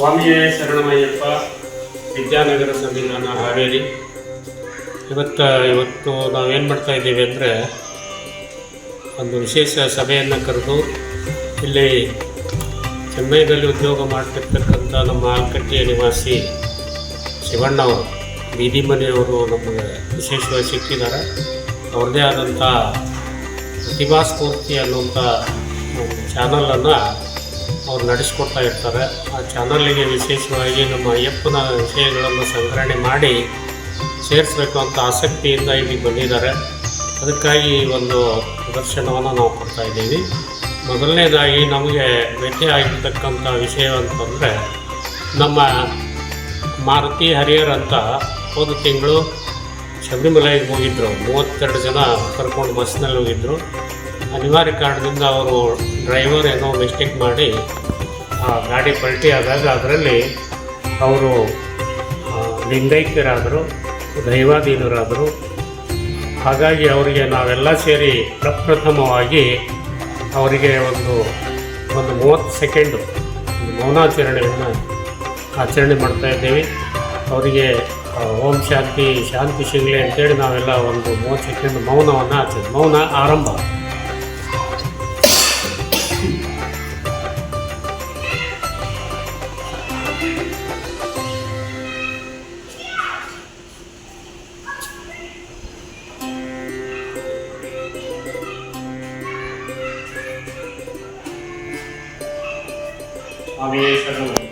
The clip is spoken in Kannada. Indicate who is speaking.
Speaker 1: ಸ್ವಾಮಿಯೇ ಶರಣಮಯ್ಯಪ್ಪ. ವಿದ್ಯಾನಗರ ಸಂವಿಧಾನ ಹಾವೇರಿ. ಇವತ್ತು ನಾವೇನು ಮಾಡ್ತಾ ಇದ್ದೀವಿ ಅಂದರೆ, ಒಂದು ವಿಶೇಷ ಸಭೆಯನ್ನು ಕರೆದು ಇಲ್ಲಿ ಚೆನ್ನೈನಲ್ಲಿ ಉದ್ಯೋಗ ಮಾಡ್ತಿರ್ತಕ್ಕಂಥ ನಮ್ಮ ಆಲ್ಕಟ್ಟಿಯ ನಿವಾಸಿ ಶಿವಣ್ಣವರು, ಬೀದಿ ಮನೆಯವರು ನಮಗೆ ವಿಶೇಷವಾಗಿ ಸಿಕ್ಕಿದ್ದಾರೆ. ಅವ್ರದ್ದೇ ಆದಂಥ ಪ್ರತಿಭಾಸ್ಫೂರ್ತಿ ಅನ್ನುವಂಥ ಚಾನಲನ್ನು ಅವ್ರು ನಡೆಸ್ಕೊಡ್ತಾ ಇರ್ತಾರೆ. ಆ ಚಾನಲ್ಲಿಗೆ ವಿಶೇಷವಾಗಿ ನಮ್ಮ ಅಯ್ಯಪ್ಪನ ವಿಷಯಗಳನ್ನು ಸಂಗ್ರಹಣೆ ಮಾಡಿ ಸೇರಿಸಬೇಕು ಅಂತ ಆಸಕ್ತಿಯಿಂದ ಇಲ್ಲಿ ಬಂದಿದ್ದಾರೆ. ಅದಕ್ಕಾಗಿ ಒಂದು ಪ್ರದರ್ಶನವನ್ನು ನಾವು ಕೊಡ್ತಾಯಿದ್ದೀವಿ. ಮೊದಲನೇದಾಗಿ ನಮಗೆ ಭೇಟಿ ಆಗಿರ್ತಕ್ಕಂಥ ವಿಷಯ ಅಂತಂದರೆ, ನಮ್ಮ ಮಾರುತಿ ಹರಿಯರ್ ಅಂತ ಹೋದ ತಿಂಗಳು ಶಬರಿಮಲೆಗೆ ಹೋಗಿದ್ದರು. 32 ಜನ ಕರ್ಕೊಂಡು ಬಸ್ನಲ್ಲಿ ಹೋಗಿದ್ದರು. ಅನಿವಾರ್ಯ ಕಾರಣದಿಂದ ಅವರು ಡ್ರೈವರ್ ಏನೋ ಮಿಸ್ಟೇಕ್ ಮಾಡಿ ಆ ಗಾಡಿ ಪಲ್ಟಿ ಆದಾಗ ಅದರಲ್ಲಿ ಅವರು ಲಿಂಗೈಕ್ಯರಾದರು, ದೈವಾಧೀನರಾದರು. ಹಾಗಾಗಿ ಅವರಿಗೆ ನಾವೆಲ್ಲ ಸೇರಿ ಪ್ರಪ್ರಥಮವಾಗಿ ಅವರಿಗೆ ಒಂದು 30 ಸೆಕೆಂಡು ಮೌನಾಚರಣೆಯನ್ನು ಆಚರಣೆ ಮಾಡ್ತಾಯಿದ್ದೇವೆ. ಅವರಿಗೆ ಓಂ ಶಾಂತಿ ಸಿಗಲಿ ಅಂತೇಳಿ ನಾವೆಲ್ಲ ಒಂದು 30 ಸೆಕೆಂಡ್ ಮೌನವನ್ನು ಆಚರಣೆ. ಮೌನ ಆರಂಭ. ಸ್ವಾಮಿಯೇ ಶರಣಮಯ್ಯಪ್ಪ.